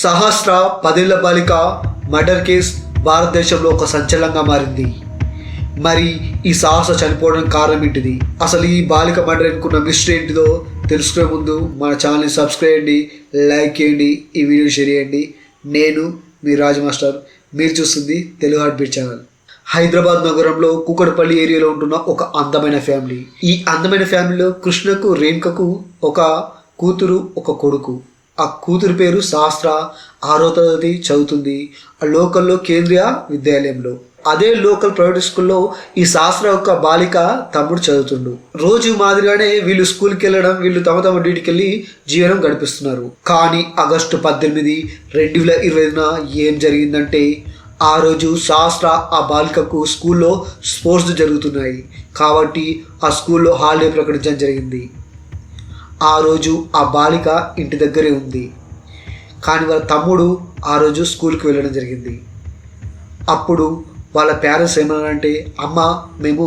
సహస్ర 10 ఏళ్ల బాలిక murder case భారతదేశంలో ఒక సంచలనంగా మారింది. మరి ఈ సహస్ర చనిపోవడానికి కారణం ఏంటిది, అసలు ఈ బాలిక మర్డర్ అనుకున్న మిస్టరీ ఏంటిదో తెలుసుకునే ముందు మన ఛానల్ని సబ్స్క్రైబ్ చేయండి, లైక్ చేయండి, ఈ వీడియో షేర్ చేయండి. నేను మీ రాజ్ మాస్టర్, మీరు చూస్తుంది Telugu heart beat channel. Hyderabad నగరంలో కూకట్పల్లి ఏరియాలో ఉంటున్న ఒక అందమైన ఫ్యామిలీ. ఈ అందమైన ఫ్యామిలీలో కృష్ణకు, రేణుకకు ఒక కూతురు, ఒక కొడుకు. ఆ కూతురు పేరు సహస్ర, 6వ తరగతి చదువుతుంది. ఆ లోకల్లో కేంద్రీయ విద్యాలయంలో. అదే లోకల్ ప్రైవేట్ స్కూల్లో ఈ సహస్ర యొక్క బాలిక తమ్ముడు చదువుతుండు. రోజు మాదిరిగానే వీళ్ళు స్కూల్కి వెళ్ళడం, వీళ్ళు తమ డ్యూటీకి వెళ్ళి జీవనం గడిపిస్తున్నారు. కానీ ఆగస్టు 18, 2020న ఏం జరిగిందంటే, ఆ రోజు సహస్ర ఆ బాలికకు స్కూల్లో స్పోర్ట్స్ జరుగుతున్నాయి కాబట్టి ఆ స్కూల్లో హాలిడే ప్రకటించడం జరిగింది. ఆ రోజు ఆ బాలిక ఇంటి దగ్గరే ఉంది. కానీ వాళ్ళ తమ్ముడు ఆ రోజు స్కూల్కి వెళ్ళడం జరిగింది. అప్పుడు వాళ్ళ పేరెంట్స్ ఏమన్నారంటే, అమ్మ మేము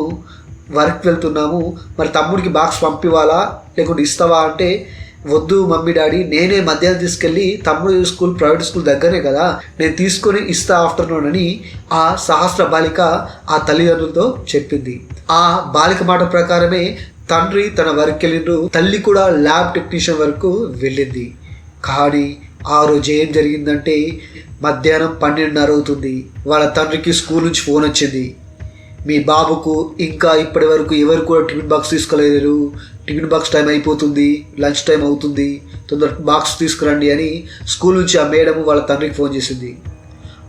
వర్క్ వెళ్తున్నాము, మరి తమ్ముడికి బాక్స్ పంపివాలా లేకుంటే ఇస్తావా అంటే, వద్దు మమ్మీ డాడీ, నేనే మధ్యాహ్నం తీసుకెళ్ళి తమ్ముడు స్కూల్ ప్రైవేట్ స్కూల్ దగ్గరే కదా, నేను తీసుకొని ఇస్తా ఆఫ్టర్నూన్ అని ఆ సహస్ర బాలిక ఆ తల్లిదండ్రులతో చెప్పింది. ఆ బాలిక మాట ప్రకారమే తండ్రి తన వర్క్ వెళ్ళిండ్రు, తల్లి కూడా ల్యాబ్ టెక్నీషియన్ వరకు వెళ్ళింది. కానీ ఆ రోజు ఏం జరిగిందంటే, మధ్యాహ్నం 12:30 అవుతుంది. వాళ్ళ తండ్రికి స్కూల్ నుంచి ఫోన్ వచ్చింది, మీ బాబుకు ఇంకా ఇప్పటి వరకు ఎవరు కూడా టిఫిన్ బాక్స్ తీసుకోలేరు, టిఫిన్ బాక్స్ టైం అయిపోతుంది, లంచ్ టైం అవుతుంది, తొందర బాక్స్ తీసుకురండి అని స్కూల్ నుంచి ఆ మేడం వాళ్ళ తండ్రికి ఫోన్ చేసింది.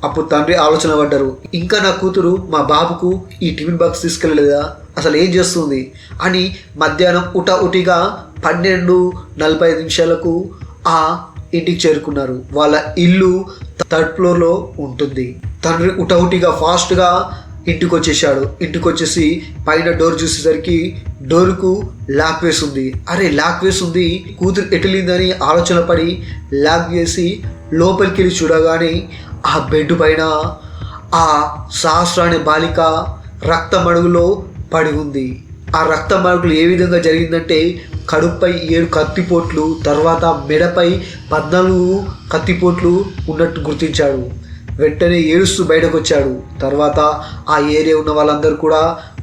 అప్పుడు తండ్రి ఆలోచన పడ్డారు, ఇంకా నా కూతురు మా బాబుకు ఈ టిఫిన్ బాక్స్ తీసుకెళ్ళలేదా, అసలు ఏం చేస్తుంది అని మధ్యాహ్నం ఉటిగా 12:45 ఆ ఇంటికి చేరుకున్నారు. వాళ్ళ ఇల్లు 3rd ఫ్లోర్లో ఉంటుంది. తండ్రి ఉటిగా ఫాస్ట్గా ఇంటికి వచ్చేసాడు. ఇంటికి వచ్చేసి పైన డోర్ చూసేసరికి డోర్కు లాక్ వేసింది. అరే లాక్ వేసింది, కూతురు ఎటులిందని ఆలోచన పడి లాక్ చేసి లోపలికి వెళ్ళి చూడగానే ఆ బెడ్ పైన ఆ సహస్ర అనే బాలిక రక్తమడుగులో పడి ఉంది. ఆ రక్త మార్కులు ఏ విధంగా జరిగిందంటే, కడుపుపై 7 కత్తిపోట్లు, తర్వాత మెడపై 14 కత్తిపోట్లు ఉన్నట్టు గుర్తించాడు. వెంటనే ఏడుస్తూ బయటకు వచ్చాడు. తర్వాత ఆ ఏరియా ఉన్న వాళ్ళందరూ కూడా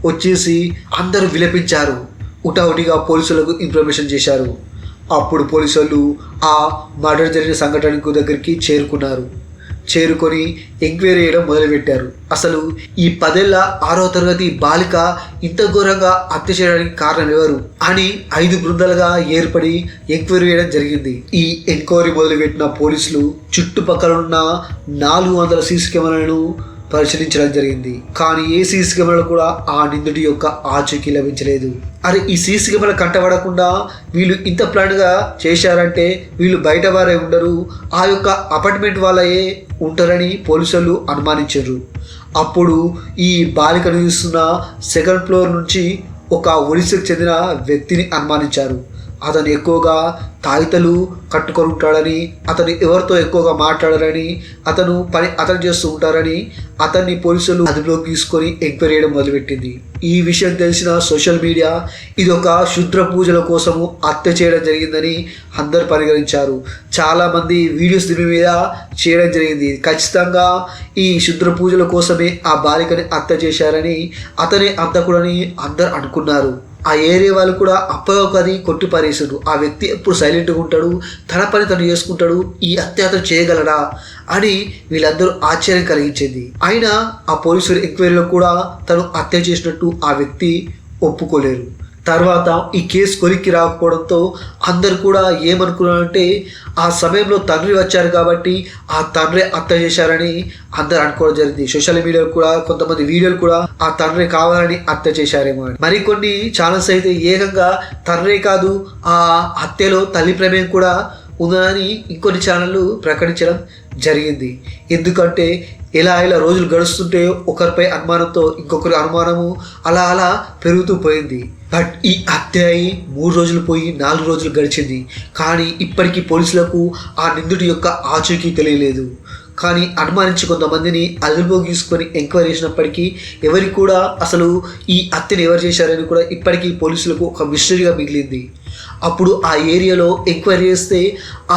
వచ్చేసి అందరూ విలపించారు. ఉటావుటిగా పోలీసులకు ఇన్ఫర్మేషన్ చేశారు. అప్పుడు పోలీసులు ఆ మర్డర్ జరిగిన సంఘటనకు దగ్గరికి చేరుకొని ఎంక్వైరీ చేయడం మొదలుపెట్టారు. అసలు ఈ 10 ఏళ్ల 6వ తరగతి బాలిక ఇంత ఘోరంగా హత్య చేయడానికి కారణం ఎవరు అని 5 బృందాలుగా ఏర్పడి ఎంక్వైరీ చేయడం జరిగింది. ఈ ఎంక్వైరీ మొదలుపెట్టిన పోలీసులు చుట్టుపక్కల ఉన్న 400 సీసీ కెమెరాలను పరిశీలించడం జరిగింది. కానీ ఏ సీసీ కెమెరాలు కూడా ఆ నిందితుడి యొక్క ఆచూకీ లభించలేదు. అరే ఈ సీసీ కెమెరా కంటపడకుండా వీళ్ళు ఇంత ప్లాన్గా చేశారంటే వీళ్ళు బయట వారే ఉండరు, ఆ యొక్క అపార్ట్మెంట్ వాళ్ళయే ఉంటారని పోలీసులు అనుమానించారు. అప్పుడు ఈ బాలికను చూస్తున్న 2nd ఫ్లోర్ నుంచి ఒక ఒడిశాకు చెందిన వ్యక్తిని అనుమానించారు. అతను ఎక్కువగా తాయితలు కట్టుకొని ఉంటాడని, అతను ఎవరితో ఎక్కువగా మాట్లాడారని, అతను చేస్తూ ఉంటారని అతన్ని పోలీసులు అదుపులోకి తీసుకొని ఎంక్వైరీ చేయడం మొదలుపెట్టింది. ఈ విషయం తెలిసిన సోషల్ మీడియా ఇది ఒక క్షుద్ర పూజల కోసము హత్య చేయడం జరిగిందని అందరు పరిగణించారు. చాలామంది వీడియోస్ దీని మీద చేయడం జరిగింది. ఖచ్చితంగా ఈ క్షుద్ర పూజల కోసమే ఆ బాలికని హత్య చేశారని, అతనే హంతకుడని అందరు అనుకున్నారు. ఆ ఏరియా వాళ్ళు కూడా అప్పగది కొట్టి పారేసారు. ఆ వ్యక్తి ఎప్పుడు సైలెంట్గా ఉంటాడు, తన పని తను చేసుకుంటాడు, ఈ హత్య అతను చేయగలడా అని వీళ్ళందరూ ఆశ్చర్యం కలిగించింది. అయినా ఆ పోలీసుల ఎంక్వైరీలో కూడా తను హత్య చేసినట్టు ఆ వ్యక్తి ఒప్పుకోలేరు. తర్వాత ఈ కేసు కొలిక్కి రాకపోవడంతో అందరు కూడా ఏమనుకున్నారంటే, ఆ సమయంలో తండ్రి వచ్చారు కాబట్టి ఆ తండ్రి హత్య చేశారని అందరు అనుకోవడం జరిగింది. సోషల్ మీడియాలో కూడా కొంతమంది వీడియోలు కూడా ఆ తండ్రి కావాలని హత్య చేశారేమో అని. మరికొన్ని ఛానల్స్ అయితే ఏకంగా తండ్రే కాదు ఆ హత్యలో తల్లి ప్రమేయం కూడా ఉందని ఇంకొన్ని ఛానళ్ళు ప్రకటించడం జరిగింది. ఎందుకంటే ఇలా రోజులు గడుస్తుంటే ఒకరిపై అనుమానంతో ఇంకొకరి అనుమానము అలా పెరుగుతూ పోయింది. బట్ ఈ హత్య అయి 3 రోజులు పోయి 4 రోజులు గడిచింది. కానీ ఇప్పటికీ పోలీసులకు ఆ నిందితుడి యొక్క ఆచూకీ తెలియలేదు. కానీ అనుమానించి కొంతమందిని అదుపులోకి తీసుకొని ఎంక్వైరీ చేసినప్పటికీ ఎవరికి కూడా అసలు ఈ హత్యను ఎవరు చేశారని కూడా ఇప్పటికీ పోలీసులకు ఒక మిస్టరీగా మిగిలింది. అప్పుడు ఆ ఏరియాలో ఎంక్వైరీ చేస్తే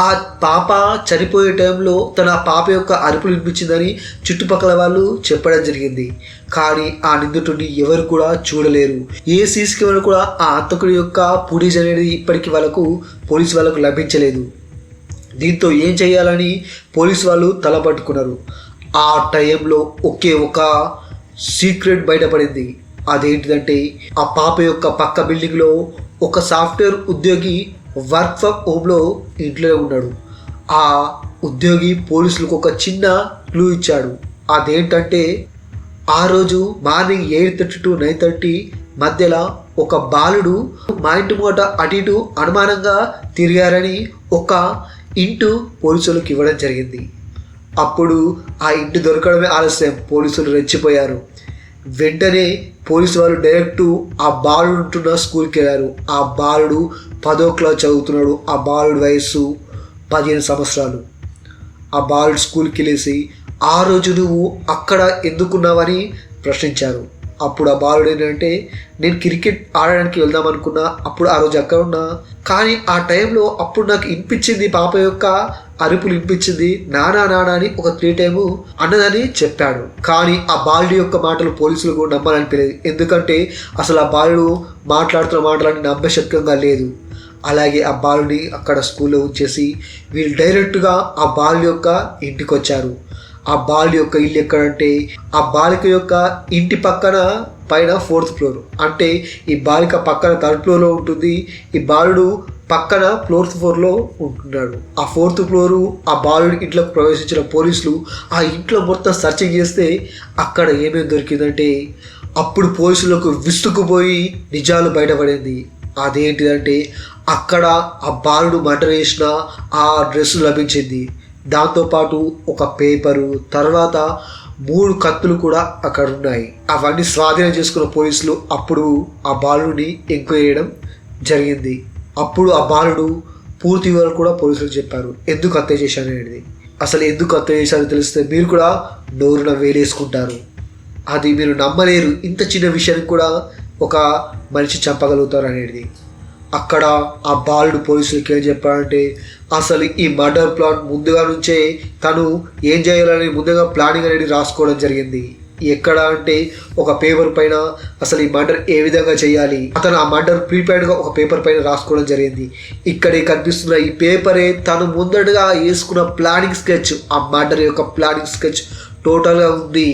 ఆ పాప చనిపోయే టైంలో తన పాప యొక్క అరుపులు వినిపించిందని చుట్టుపక్కల వాళ్ళు చెప్పడం జరిగింది. కానీ ఆ నిందితుడిని ఎవరు కూడా చూడలేరు. ఏ సీసీ కెమెరా కూడా ఆ హంతకుడి యొక్క ఫుటేజ్ అనేది ఇప్పటికీ పోలీసు వాళ్ళకు లభించలేదు. దీంతో ఏం చేయాలని పోలీసు వాళ్ళు తలపట్టుకున్నారు. ఆ టైంలో ఒక సీక్రెట్ బయటపడింది. అదేంటిదంటే ఆ పాప యొక్క పక్క బిల్డింగ్లో ఒక సాఫ్ట్వేర్ ఉద్యోగి వర్క్ ఫ్రమ్ హోమ్లో ఇంట్లో ఉన్నాడు. ఆ ఉద్యోగి పోలీసులకు ఒక చిన్న క్లూ ఇచ్చాడు. అదేంటంటే ఆ రోజు మార్నింగ్ 8:30 to 9:30 మధ్యలో ఒక బాలుడు మా ఇంటి ముంగట అటు ఇటు అనుమానంగా తిరిగారని ఒక ఇంటు పోలీసులకు ఇవ్వడం జరిగింది. అప్పుడు ఆ ఇంటి దొరకడమే ఆలస్యం. పోలీసులు రెచ్చిపోయారు. వెంటనే పోలీసు వాళ్ళు డైరెక్ట్ ఆ బాలుడు ఉంటున్న స్కూల్కి వెళ్ళారు. ఆ బాలుడు 10వ క్లాస్ చదువుతున్నాడు. ఆ బాలుడి వయస్సు 15 సంవత్సరాలు. ఆ బాలుడు స్కూల్కి వెళ్ళేసి ఆ రోజు నువ్వు అక్కడ ఎందుకున్నావని ప్రశ్నించారు. అప్పుడు ఆ బాలుడు ఏంటంటే నేను క్రికెట్ ఆడడానికి వెళ్దాం అనుకున్నా, అప్పుడు ఆ రోజు అక్కడ ఉన్నా, కానీ ఆ టైంలో అప్పుడు నాకు వినిపించింది పాప యొక్క అరుపులు వినిపించింది, నానా నానా అని ఒక 3 టైము అన్నదని చెప్పాడు. కానీ ఆ బాలుడి యొక్క మాటలు పోలీసులకు నమ్మాలనిపించలేదు. ఎందుకంటే అసలు ఆ బాలుడు మాట్లాడుతున్న మాటలని నమ్మశక్యంగా లేదు. అలాగే ఆ బాలుని అక్కడ స్కూల్లో ఉంచేసి వీళ్ళు డైరెక్ట్గా ఆ బాలుడి యొక్క ఇంటికి వచ్చారు. ఆ బాలుడి యొక్క ఇల్లు ఎక్కడంటే ఆ బాలిక యొక్క ఇంటి పక్కన పైన 4th ఫ్లోర్. అంటే ఈ బాలిక పక్కన 3rd ఫ్లోర్లో ఉంటుంది, ఈ బాలుడు పక్కన 4th ఫ్లోర్లో ఉంటున్నాడు. ఆ 4th ఫ్లోరు ఆ బాలుడి ఇంట్లోకి ప్రవేశించిన పోలీసులు ఆ ఇంట్లో మొత్తం సర్చింగ్ చేస్తే అక్కడ ఏమేమి దొరికిందంటే అప్పుడు పోలీసులకు విస్తుకుపోయి నిజాలు బయటపడింది. అదేంటిదంటే అక్కడ ఆ బాలుడు మర్డర్ చేసిన ఆ డ్రెస్ లభించింది. దాంతోపాటు ఒక పేపరు, తర్వాత 3 కత్తులు కూడా అక్కడ ఉన్నాయి. అవన్నీ స్వాధీనం చేసుకున్న పోలీసులు అప్పుడు ఆ బాలుడిని ఎంక్వైరీ చేయడం జరిగింది. అప్పుడు ఆ బాలుడు పూర్తి వివరాలు కూడా పోలీసులకు చెప్పారు. ఎందుకు హత్య చేశాను అనేది. అసలు ఎందుకు హత్య చేశారో తెలిస్తే మీరు కూడా నోరున వేలేసుకుంటారు. అది మీరు నమ్మలేరు. ఇంత చిన్న విషయానికి కూడా ఒక మనిషి చంపగలుగుతారు అనేది. అక్కడ ఆ బాలుడు పోలీసులకి ఏం చెప్పాడంటే అసలు ఈ మర్డర్ ప్లాన్ ముందుగా నుంచే తను ఏం చేయాలని ముందుగా ప్లానింగ్ అనేది రాసుకోవడం జరిగింది. ఎక్కడ అంటే ఒక పేపర్ పైన అసలు ఈ మర్డర్ ఏ విధంగా చేయాలి, అతను ఆ మర్డర్ ప్రీపెయిడ్గా ఒక పేపర్ పైన రాసుకోవడం జరిగింది. ఇక్కడే కనిపిస్తున్న ఈ పేపరే తను ముందటగా వేసుకున్న ప్లానింగ్ స్కెచ్, ఆ మర్డర్ యొక్క ప్లానింగ్ స్కెచ్ టోటల్గా ఉంది.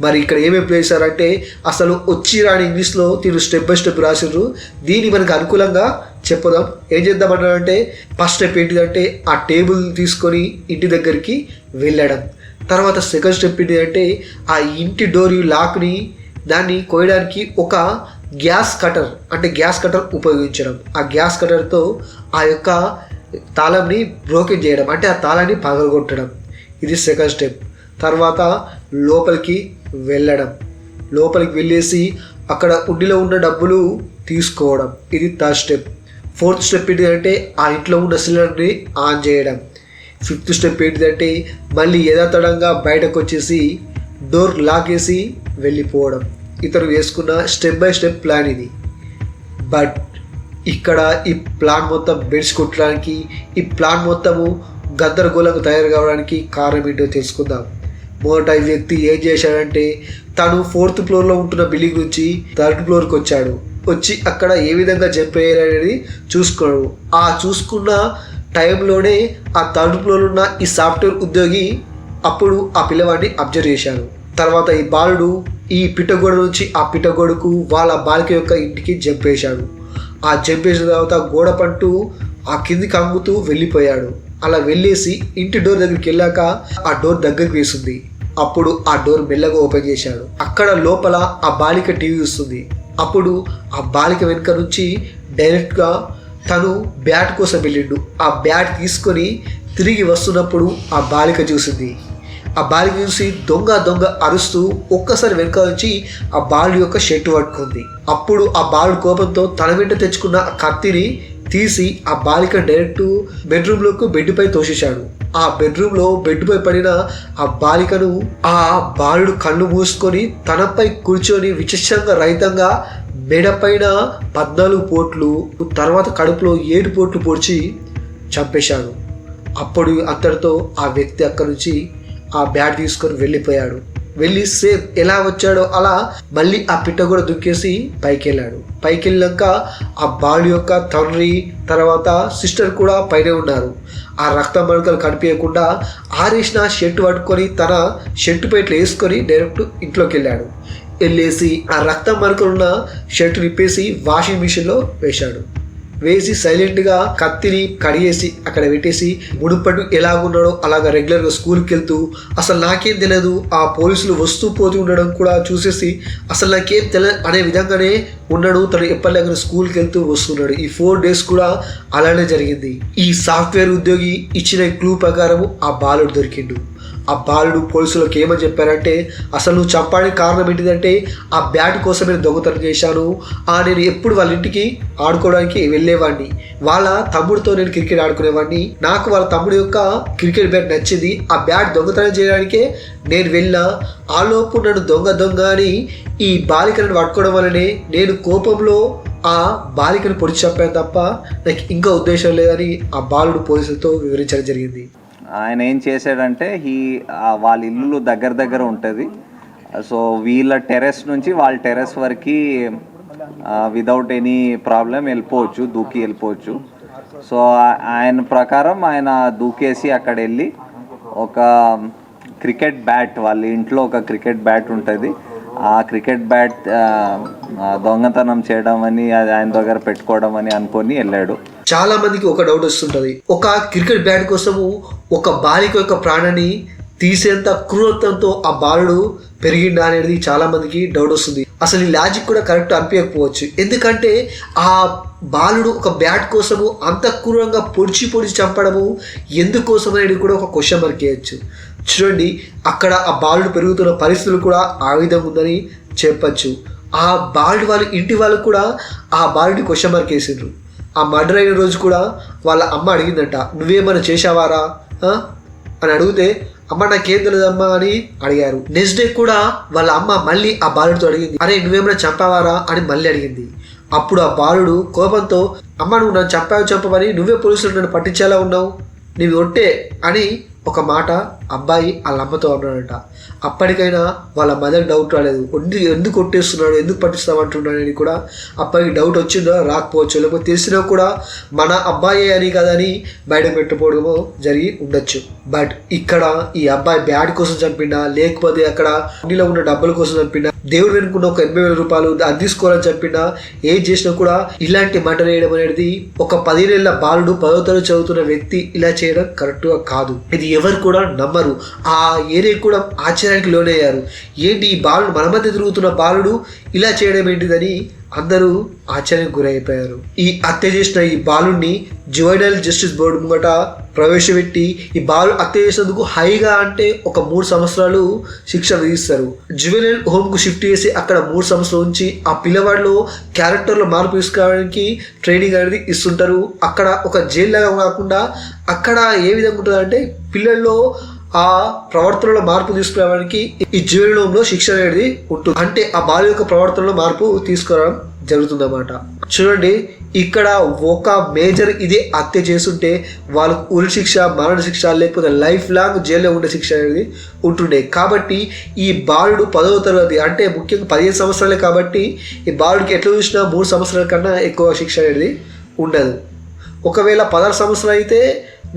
మరి ఇక్కడ ఏమేమి చేశారంటే అసలు వచ్చి రాని ఇంగ్లీష్లో తీరు స్టెప్ బై స్టెప్ రాసిండ్రు. దీన్ని మనకు అనుకూలంగా చెప్పదాం. ఏం చేద్దామన్నారంటే ఫస్ట్ స్టెప్ ఏంటిదంటే ఆ టేబుల్ తీసుకొని ఇంటి దగ్గరికి వెళ్ళడం. తర్వాత సెకండ్ స్టెప్ ఏంటిదంటే ఆ ఇంటి డోర్ లాక్ని దాన్ని కోయడానికి ఒక గ్యాస్ కటర్ ఉపయోగించడం. ఆ గ్యాస్ కటర్తో ఆ యొక్క తాళంని బ్రోకెన్ చేయడం, అంటే ఆ తాళాన్ని పగలగొట్టడం. ఇది సెకండ్ స్టెప్. తర్వాత లోపలికి వెళ్ళేసి అక్కడ ఉండిలో ఉన్న డబ్బులు తీసుకోవడం. ఇది థర్డ్ స్టెప్. ఫోర్త్ స్టెప్ ఏంటిదంటే ఆ ఇంట్లో ఉన్న సిలిండర్ని ఆన్ చేయడం. ఫిఫ్త్ స్టెప్ ఏంటిదంటే మళ్ళీ యథాతథంగా బయటకు వచ్చేసి డోర్ లాక్ వేసి వెళ్ళిపోవడం. ఇతను వేసుకున్న స్టెప్ బై స్టెప్ ప్లాన్ ఇది. బట్ ఇక్కడ ఈ ప్లాన్ మొత్తం బెడ్స్ కొట్టడానికి, ఈ ప్లాన్ మొత్తము గందరగోళంగా తయారు కావడానికి కారణం ఏంటో తెలుసుకుందాం. మొదట ఈ వ్యక్తి ఏం చేశాడంటే తను 4th ఫ్లోర్లో ఉంటున్న బిల్డింగ్ నుంచి 3rd ఫ్లోర్కి వచ్చి అక్కడ ఏ విధంగా జంప్ అయ్యారనేది చూసుకున్నాడు. ఆ చూసుకున్న టైంలోనే ఆ 3rd ఫ్లోర్ ఉన్న ఈ సాఫ్ట్వేర్ ఉద్యోగి అప్పుడు ఆ పిల్లవాడిని అబ్జర్వ్ చేశాడు. తర్వాత ఈ బాలుడు ఈ పిట్టగోడ నుంచి ఆ పిట్టగోడకు వాళ్ళ బాలిక యొక్క ఇంటికి జంప్ వేశాడు. ఆ జంప్ వేసిన తర్వాత గోడ పంటూ ఆ కిందికి అంగుతూ వెళ్ళిపోయాడు. అలా వెళ్ళేసి ఇంటి డోర్ దగ్గరికి వెళ్ళాక ఆ డోర్ దగ్గరికి వేసింది. అప్పుడు ఆ డోర్ మెల్లగా ఓపెన్ చేశాడు. అక్కడ లోపల ఆ బాలిక టీవీ చూస్తుంది. అప్పుడు ఆ బాలిక వెనుక నుంచి డైరెక్ట్గా తను బ్యాట్ కోసం వెళ్ళిండు. ఆ బ్యాట్ తీసుకొని తిరిగి వస్తున్నప్పుడు ఆ బాలిక చూసింది. ఆ బాలిక చూసి దొంగ అరుస్తూ ఒక్కసారి వెనుక నుంచి ఆ బాలుడి యొక్క షర్ట్ పట్టుకుంది. అప్పుడు ఆ బాలుడు కోపంతో తన వెంట తెచ్చుకున్న ఆ కత్తిని తీసి ఆ బాలిక డైరెక్ట్ బెడ్రూమ్లోకి బెడ్ పై తోసేశాడు. ఆ బెడ్రూమ్లో బెడ్ పై పడిన ఆ బాలికను ఆ బాలుడు కళ్ళు మూసుకొని తనపై కూర్చొని విచక్షణంగా రహితంగా మెడ పైన 14 పోట్లు, తర్వాత కడుపులో 7 పోట్లు పొడిచి చంపేశాడు. అప్పుడు అంతటితో ఆ వ్యక్తి అక్కడి నుంచి ఆ బ్యాట్ తీసుకొని వెళ్ళిపోయాడు. వెళ్ళి సేమ్ ఎలా వచ్చాడో అలా మళ్ళీ ఆ పిట్ట కూడా దుక్కేసి పైకి వెళ్ళాడు. పైకి వెళ్ళాక ఆ బాలుడి యొక్క తండ్రి తర్వాత సిస్టర్ కూడా పైనే ఉన్నారు. ఆ రక్త మరకలు కనిపించకుండా ఆరేసిన షర్ట్ పట్టుకొని తన షర్ట్ పైట్లు వేసుకొని డైరెక్ట్ ఇంట్లోకి వెళ్ళాడు. వెళ్ళేసి ఆ రక్త మరకలున్న షర్ట్ నిప్పేసి వాషింగ్ మిషన్లో వేశాడు. వేసి సైలెంట్గా కత్తిని కడిగేసి అక్కడ పెట్టేసి మునుపటి ఎలాగున్నాడో అలాగా రెగ్యులర్గా స్కూల్కి వెళ్తూ అసలు నాకేం తెలియదు, ఆ పోలీసులు వస్తూ పోతూ ఉండడం కూడా చూసేసి అసలు నాకేం తెలియదు అనే విధంగానే ఉన్నాడు. తను ఎప్పటిలాగా స్కూల్కి వెళ్తూ వస్తున్నాడు. ఈ 4 days కూడా అలానే జరిగింది. ఈ సాఫ్ట్వేర్ ఉద్యోగి ఇచ్చిన క్లూ ప్రకారం ఆ బాలుడు దొరికిండు. ఆ బాలుడు పోలీసులకు ఏమని చెప్పారంటే, అసలు నువ్వు చంపడానికి కారణం ఏంటిదంటే ఆ బ్యాట్ కోసం నేను దొంగతనం చేశాను. నేను ఎప్పుడు వాళ్ళ ఇంటికి ఆడుకోవడానికి వెళ్ళేవాడిని, వాళ్ళ తమ్ముడితో నేను క్రికెట్ ఆడుకునేవాడిని, నాకు వాళ్ళ తమ్ముడి యొక్క క్రికెట్ బ్యాట్ నచ్చింది, ఆ బ్యాట్ దొంగతనం చేయడానికే నేను వెళ్ళా. ఆలోపు నన్ను దొంగ అని ఈ బాలికలను పట్టుకోవడం వల్లనే నేను కోపంలో ఆ బాలికను పొడిచి చంపాను తప్ప నాకు ఇంకా ఉద్దేశం లేదని ఆ బాలుడు పోలీసులతో వివరించడం జరిగింది. ఆయన ఏం చేశాడంటే వాళ్ళ ఇల్లు దగ్గర ఉంటుంది. సో వీళ్ళ టెర్రస్ నుంచి వాళ్ళ టెర్రస్ వరకు వితౌట్ ఎనీ ప్రాబ్లం వెళ్ళిపోవచ్చు, దూకి వెళ్ళిపోవచ్చు. సో ఆయన ప్రకారం ఆయన దూకేసి అక్కడ వెళ్ళి ఒక క్రికెట్ బ్యాట్, వాళ్ళ ఇంట్లో ఒక క్రికెట్ బ్యాట్ ఉంటుంది, ఆ క్రికెట్ బ్యాట్ దొంగతనం చేయడం అని ఆయన దగ్గర పెట్టుకోవడం అని అనుకొని వెళ్ళాడు. చాలా మందికి ఒక డౌట్ వస్తుంటది, ఒక క్రికెట్ బ్యాట్ కోసము ఒక బాలిక యొక్క ప్రాణాన్ని తీసేంత క్రూరత్వంతో ఆ బాలుడు పెరిగిండా అనేది చాలా మందికి డౌట్ వస్తుంది. అసలు ఈ లాజిక్ కూడా కరెక్ట్ అనిపించకపోవచ్చు. ఎందుకంటే ఆ బాలుడు ఒక బ్యాట్ కోసము అంత క్రూరంగా పొడిచి చంపడము ఎందుకోసం అనేది కూడా ఒక క్వశ్చన్ మార్క్ వేయచ్చు. చూడండి, అక్కడ ఆ బాలుడు పెరుగుతున్న పరిస్థితులు కూడా ఆ విధంగా ఉందని చెప్పచ్చు. ఆ బాలుడు వాళ్ళ ఇంటి వాళ్ళు కూడా ఆ బాలుడి క్వశ్చన్ మార్క్ వేసిండ్రు. ఆ మర్డర్ అయిన రోజు కూడా వాళ్ళ అమ్మ అడిగిందంట, నువ్వేమైనా చేశావారా అని అడిగితే, అమ్మ నాకేం తెలియదమ్మా అని అడిగారు. నెక్స్ట్ డే కూడా వాళ్ళ అమ్మ మళ్ళీ ఆ బాలుడితో అడిగింది, అరే నువ్వేమైనా చంపావారా అని మళ్ళీ అడిగింది. అప్పుడు ఆ బాలుడు కోపంతో, అమ్మ నువ్వు నన్ను చంపమని నువ్వే పోలీసులు నన్ను పట్టించేలా ఉన్నావు, నీవి ఒట్టే అని ఒక మాట అబ్బాయి వాళ్ళ అమ్మతో అన్నాడంట. అప్పటికైనా వాళ్ళ మదర్ డౌట్ రాలేదు, ఎందుకు కొట్టేస్తున్నాడు, ఎందుకు పట్టిస్తామంటున్నాడు అని కూడా అబ్బాయికి డౌట్ వచ్చిందో రాకపోవచ్చు, లేకపోతే తెలిసినా కూడా మన అబ్బాయి అని కదని బయట పెట్టుకోవడమో జరిగి ఉండొచ్చు. బట్ ఇక్కడ ఈ అబ్బాయి బ్యాడ్ కోసం చంపిండా, లేకపోతే అక్కడ అన్నిలో ఉన్న డబ్బుల కోసం చంపిండా, దేవుడు వెనుకున్న ఒక 80,000 రూపాయలు అది తీసుకోవాలని చంపిండా, ఏం చేసినా కూడా ఇలాంటి మర్డర్ చేయడం అనేది ఒక 10 ఏళ్ల బాలుడు 10వ తరగతి చదువుతున్న వ్యక్తి ఇలా చేయడం కరెక్ట్గా కాదు. ఇది ఎవరు కూడా నమ్మరు. ఆ ఏరియా కూడా ఆశ్చర్యానికి లోనయ్యారు. ఏంటి ఈ బాలుడు మన మధ్య తిరుగుతున్న బాలుడు ఇలా చేయడం ఏంటిదని అందరూ ఆశ్చర్యానికి గురైపోయారు. ఈ హత్య చేసిన ఈ బాలుడిని జువైనల్ జస్టిస్ బోర్డు ముంగట ప్రవేశపెట్టి ఈ బాలు హత్య చేసినందుకు హైగా అంటే ఒక 3 సంవత్సరాలు శిక్ష విధిస్తారు. జువైనల్ హోమ్కు షిఫ్ట్ చేసి అక్కడ 3 సంవత్సరాల నుంచి ఆ పిల్లవాడిలో క్యారెక్టర్లో మార్పు తీసుకోవడానికి ట్రైనింగ్ అనేది ఇస్తుంటారు. అక్కడ ఒక జైలు లాగా కాకుండా అక్కడ ఏ విధంగా ఉంటుంది అంటే పిల్లల్లో ఆ ప్రవర్తనలో మార్పు తీసుకురావడానికి ఈ జువైనల్ హోమ్లో శిక్ష అనేది ఉంటుంది. అంటే ఆ బాలు యొక్క ప్రవర్తనలో మార్పు తీసుకురావడం జరుగుతుందన్నమాట. చూడండి, ఇక్కడ ఒక మేజర్ ఇది హత్య చేస్తుంటే వాళ్ళకు ఉరి శిక్ష, మరణ శిక్ష, లేకపోతే లైఫ్ లాంగ్ జైల్లో ఉండే శిక్ష అనేది ఉంటుండే. కాబట్టి ఈ బాలుడు 10వ తరగతి అంటే ముఖ్యంగా 15 సంవత్సరాలే కాబట్టి ఈ బాలుడికి ఎట్లా చూసినా 3 సంవత్సరాల కన్నా ఎక్కువ శిక్ష అనేది ఉండదు. ఒకవేళ 16 సంవత్సరాలు అయితే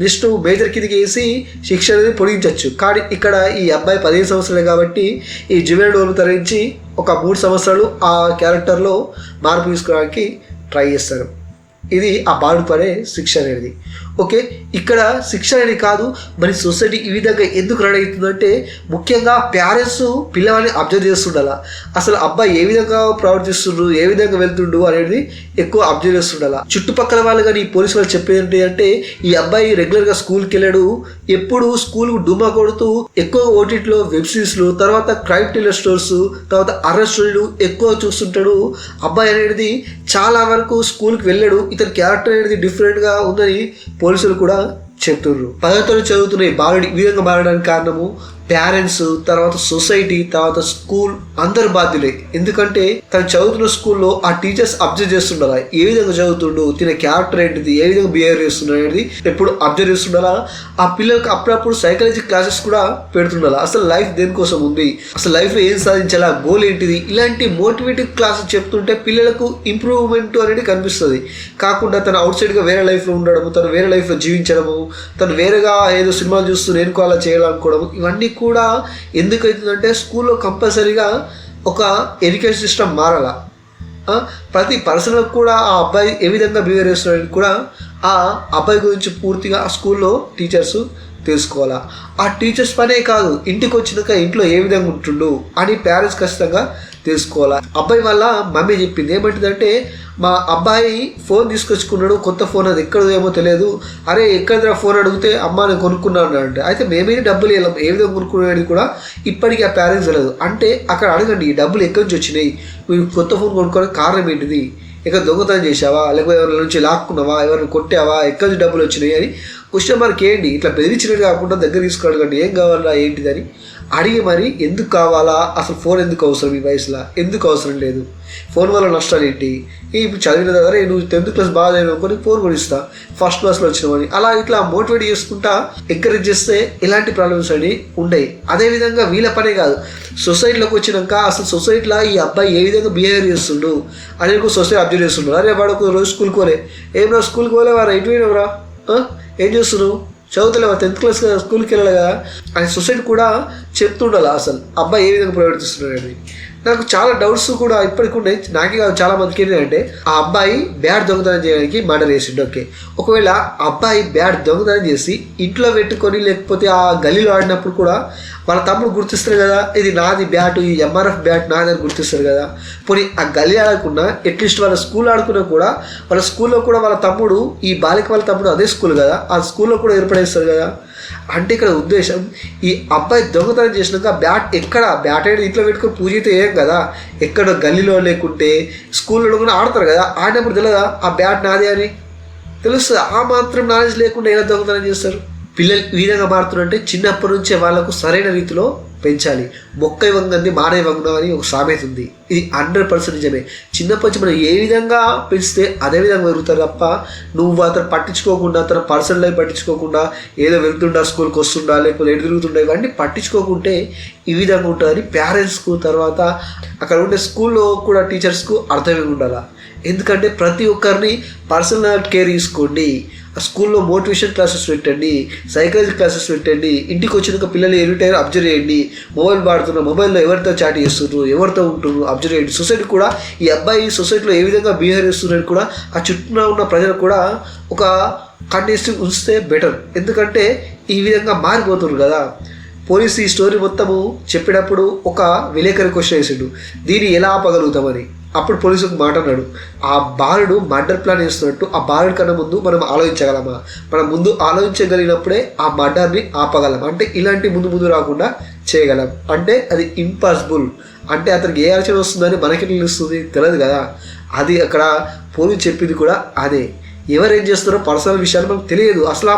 నెక్స్ట్ మేజర్ కిందకి వేసి శిక్ష అనేది పొడిగించవచ్చు. కానీ ఇక్కడ ఈ అబ్బాయి 15 సంవత్సరాలే కాబట్టి ఈ జువైనల్ హోమ్ తరలించి ఒక 3 సంవత్సరాలు ఆ క్యారెక్టర్లో మార్పు తీసుకోవడానికి ట్రై చేస్తారు. ఇది ఆ బాలుడు పడే శిక్ష అనేది. ఓకే, ఇక్కడ శిక్ష అనేది కాదు, మరి సొసైటీ ఈ విధంగా ఎందుకు రెడీ అవుతుందంటే ముఖ్యంగా పేరెంట్స్ పిల్లవాడిని అబ్జర్వ్ చేస్తుండాలా. అసలు అబ్బాయి ఏ విధంగా ప్రవర్తిస్తుండ్రు, ఏ విధంగా వెళ్తుండు అనేది ఎక్కువ అబ్జర్వ్ చేస్తుండాలా. చుట్టుపక్కల వాళ్ళు కానీ పోలీసు వాళ్ళు చెప్పేది ఏంటి అంటే ఈ అబ్బాయి రెగ్యులర్గా స్కూల్కి వెళ్ళాడు, ఎప్పుడు స్కూల్ డుమా కొడుతూ ఎక్కువ ఓటీటీలో వెబ్ సిరీస్లు, తర్వాత క్రైమ్ థ్రిల్లర్ స్టోర్స్, తర్వాత అరెస్ట్ స్టోరీలు ఎక్కువ చూస్తుంటాడు. అబ్బాయి అనేది చాలా వరకు స్కూల్కి వెళ్ళాడు, ఇతని క్యారెక్టర్ అనేది డిఫరెంట్గా ఉందని పోలీసులు కూడా చెప్తున్నారు. 10వ తరగతి చదువుతున్న ఈ బాలుడి ఈ విధంగా మారడానికి కారణము పేరెంట్స్, తర్వాత సొసైటీ, తర్వాత స్కూల్ అందరు బాధ్యులే. ఎందుకంటే తను చదువుతున్న స్కూల్లో ఆ టీచర్స్ అబ్జర్వ్ చేస్తుండాలా, ఏ విధంగా చదువుతుండు, తిన క్యారెక్టర్ ఏంటిది, ఏ విధంగా బిహేవ్ చేస్తున్నాడు అనేది ఎప్పుడు అబ్జర్వ్ చేస్తుండాలా. ఆ పిల్లలకి అప్పుడప్పుడు సైకాలజీ క్లాసెస్ కూడా పెడుతుండాలా. అసలు లైఫ్ దేనికోసం ఉంది, అసలు లైఫ్లో ఏం సాధించాలా, గోల్ ఏంటిది, ఇలాంటి మోటివేటివ్ క్లాసెస్ చెప్తుంటే పిల్లలకు ఇంప్రూవ్మెంట్ అనేది కనిపిస్తుంది. కాకుండా తను అవుట్ సైడ్గా వేరే లైఫ్లో ఉండడము, తను వేరే లైఫ్లో జీవించడము, తను వేరేగా ఏదో సినిమాలు చూస్తూ నేను అలా చేయాలనుకోవడం, ఇవన్నీ కూడా ఎందుకు అవుతుందంటే స్కూల్లో కంపల్సరీగా ఒక ఎడ్యుకేషన్ సిస్టమ్ మారాలా. ప్రతి పర్సన్కి కూడా ఆ అబ్బాయి ఏ విధంగా బిహేవ్ చేస్తున్నాడని కూడా ఆ అబ్బాయి గురించి పూర్తిగా ఆ స్కూల్లో టీచర్స్ తెలుసుకోవాలా. ఆ టీచర్స్ పనే కాదు, ఇంటికి వచ్చినాక ఇంట్లో ఏ విధంగా ఉంటుండు అని పేరెంట్స్ ఖచ్చితంగా తెలుసుకోవాలా. అబ్బాయి వాళ్ళ మమ్మీ చెప్పింది ఏమంటుందంటే, మా అబ్బాయి ఫోన్ తీసుకొచ్చుకున్నాడు, కొత్త ఫోన్, అది ఎక్కడో ఏమో తెలియదు, అరే ఎక్కడ ఫోన్ అడిగితే అమ్మ నేను కొనుక్కున్నాను అంటే, అయితే మేమే డబ్బులు వెళ్ళాం, ఏ విధంగా కొనుక్కునేది కూడా ఇప్పటికీ ఆ పేరెంట్స్ తెలియదు. అంటే అక్కడ అడగండి, ఈ డబ్బులు ఎక్కడి నుంచి వచ్చినాయి, మీరు కొత్త ఫోన్ కొనుక్కోవడానికి కారణం ఏంటిది, ఎక్కడ దొంగతనం చేసావా, లేకపోతే ఎవరి నుంచి లాక్కున్నావా, ఎవరిని కొట్టావా, ఎక్కడి నుంచి డబ్బులు వచ్చినాయి అని క్వశ్చన్ మార్క్ ఏంటి. ఇట్లా బెదిరించినట్టు కాకుండా దగ్గర తీసుకురాకండి, ఏం కావాలా ఏంటిదని అడిగి మరి ఎందుకు కావాలా, అసలు ఫోన్ ఎందుకు అవసరం, ఈ వయసులో ఎందుకు అవసరం లేదు, ఫోన్ వల్ల నష్టాలు ఏంటి, ఇప్పుడు చదివిన దగ్గర నువ్వు 10th క్లాస్ బాగా చదివినుకొని ఫోన్ కొనిస్తా, ఫస్ట్ క్లాస్లో వచ్చినామని అలా ఇట్లా మోటివేట్ చేసుకుంటా ఎంకరేజ్ చేస్తే ఎలాంటి ప్రాబ్లమ్స్ అని ఉండవు. అదేవిధంగా వీళ్ళ పనే కాదు, సొసైటీలోకి వచ్చినాక అసలు సొసైటీలో ఈ అబ్బాయి ఏ విధంగా బిహేవియర్ చేస్తుండు అని సొసైటీ అబ్జర్వ్ చేస్తుండ్రు. అరే వాడు ఒక రోజు స్కూల్కి పోలే, ఏం రా స్కూల్కి పోలే, వారు ఎటు పోయినవరా, ఏం చేస్తున్నావు, చదువుతలేవా, 10th క్లాస్ కదా, స్కూల్కి వెళ్ళాలి కదా అని సొసైటీ కూడా చెప్తుండాలి అసలు అబ్బాయి ఏ విధంగా ప్రవర్తిస్తున్నాడు అని. నాకు చాలా డౌట్స్ కూడా ఇప్పటికి ఉన్నాయి, నాకే కాదు చాలా మందికి ఏంటంటే, ఆ అబ్బాయి బ్యాట్ దొంగతనం చేయడానికి మర్డర్ చేసిండు. ఓకే, ఒకవేళ అబ్బాయి బ్యాట్ దొంగతనం చేసి ఇంట్లో పెట్టుకొని లేకపోతే ఆ గలీలో ఆడినప్పుడు కూడా వాళ్ళ తమ్ముడు గుర్తిస్తారు కదా, ఇది నాది బ్యాట్, ఈ ఎంఆర్ఎఫ్ బ్యాట్ నాదని గుర్తిస్తారు కదా. పోనీ ఆ గల్లీ ఆడకుండా అట్లీస్ట్ వాళ్ళ స్కూల్ ఆడుకున్నా కూడా వాళ్ళ స్కూల్లో కూడా వాళ్ళ తమ్ముడు, ఈ బాలిక వాళ్ళ తమ్ముడు అదే స్కూల్ కదా, ఆ స్కూల్లో కూడా ఏర్పడేస్తారు కదా. అంటే ఇక్కడ ఉద్దేశం, ఈ అబ్బాయి దొంగతనం చేసినాక బ్యాట్ అనేది ఇంట్లో పెట్టుకొని పూజ అయితే ఏం కదా, ఎక్కడ గల్లీలో లేకుంటే స్కూల్లో కూడా ఆడతారు కదా, ఆడినప్పుడు తెలియదా ఆ బ్యాట్ నాదే అని తెలుస్తుంది. ఆ మాత్రం నాలెడ్జ్ లేకుండా ఎలా దొంగతనం చేస్తారు. పిల్లలు ఈ విధంగా మారుతున్నారంటే చిన్నప్పటి నుంచే వాళ్ళకు సరైన రీతిలో పెంచాలి. మొక్క వంగంది మానే వంగడం అని ఒక సామెత ఉంది, ఇది 100% నిజమే. చిన్నప్పటి నుంచి మనం ఏ విధంగా పెంచితే అదే విధంగా పెరుగుతారు తప్ప, నువ్వు అతను పట్టించుకోకుండా, తన పర్సనల్ లైఫ్ పట్టించుకోకుండా, ఏదో వెళ్తుండా స్కూల్కి వస్తుండా లేకపోతే ఎటు తిరుగుతుండా ఇవన్నీ పట్టించుకోకుంటే ఈ విధంగా ఉంటుందని పేరెంట్స్కు, తర్వాత అక్కడ ఉండే స్కూల్లో కూడా టీచర్స్కు అర్థమే ఉండాలి. ఎందుకంటే ప్రతి ఒక్కరిని పర్సనల్ కేర్ తీసుకోండి, స్కూల్లో మోటివేషన్ క్లాసెస్ పెట్టండి, సైకాలజీ క్లాసెస్ పెట్టండి, ఇంటికి వచ్చినాక పిల్లలు ఎనీ టైం అబ్జర్వ్ చేయండి, మొబైల్ వాడుతున్నారు, మొబైల్లో ఎవరితో చాట్ చేస్తున్నారు, ఎవరితో ఉంటున్నారు అబ్జర్వ్ చేయండి. సొసైటీ కూడా ఈ అబ్బాయి సొసైటీలో ఏ విధంగా బిహేవ్ చేస్తున్నారని కూడా ఆ చుట్టూ ఉన్న ప్రజలు కూడా ఒక కండిషన్ ఉంచితే బెటర్. ఎందుకంటే ఈ విధంగా మారిపోతున్నారు కదా. పోలీసు ఈ స్టోరీ మొత్తము చెప్పేటప్పుడు ఒక విలేకరి క్వశ్చన్ వేసాడు, దీన్ని ఎలా ఆపగలుగుతామని. అప్పుడు పోలీసు ఒక మాట అన్నాడు, ఆ బాలుడు మర్డర్ ప్లాన్ చేస్తున్నట్టు ఆ బాలుడి కన్నా ముందు మనం ఆలోచించగలమా, మనం ముందు ఆలోచించగలిగినప్పుడే ఆ మర్డర్ని ఆపగలం, అంటే ఇలాంటి ముందు రాకుండా చేయగలం. అంటే అది ఇంపాసిబుల్, అంటే అతనికి ఏ ఆలోచన వస్తుందని మనకి తెలుస్తుంది తెలియదు కదా. అది అక్కడ పోలీసు చెప్పింది కూడా అదే. ఎవరు ఏం చేస్తారో పర్సనల్ విషయాలు మనకు తెలియదు. అసలు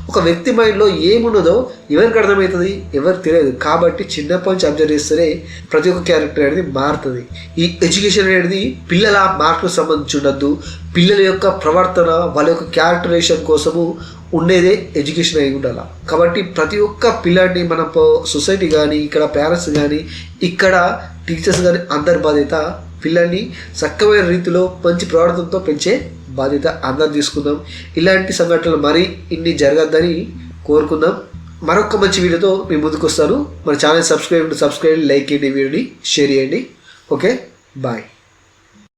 ఒక వ్యక్తి మైండ్లో ఏమున్నదో ఎవరికి అర్థమవుతుంది, ఎవరికి తెలియదు. కాబట్టి చిన్నప్పటి నుంచి అబ్జర్వ్ చేస్తేనే ప్రతి ఒక్క క్యారెక్టర్ అనేది మారుతుంది. ఈ ఎడ్యుకేషన్ అనేది పిల్లల మార్కులకు సంబంధించి ఉండద్దు, పిల్లల యొక్క ప్రవర్తన, వాళ్ళ యొక్క క్యారెక్టరైజేషన్ కోసము ఉండేదే ఎడ్యుకేషన్ అయి ఉండాలి. కాబట్టి ప్రతి ఒక్క పిల్లాడిని మన సొసైటీ కానీ, ఇక్కడ పేరెంట్స్ కానీ, ఇక్కడ టీచర్స్ కానీ అందరి బాధ్యత పిల్లల్ని చక్కమైన రీతిలో మంచి ప్రవర్తనతో పెంచే బాధ్యత అందరం తీసుకుందాం. ఇలాంటి సంఘటనలు మరీ ఇన్ని జరగద్దని కోరుకుందాం. మరొక మంచి వీడియోతో మేము ముందుకు వస్తాను. మన ఛానల్ సబ్స్క్రైబ్, లైక్ చేయండి, వీడియోని షేర్ చేయండి. Okay, bye.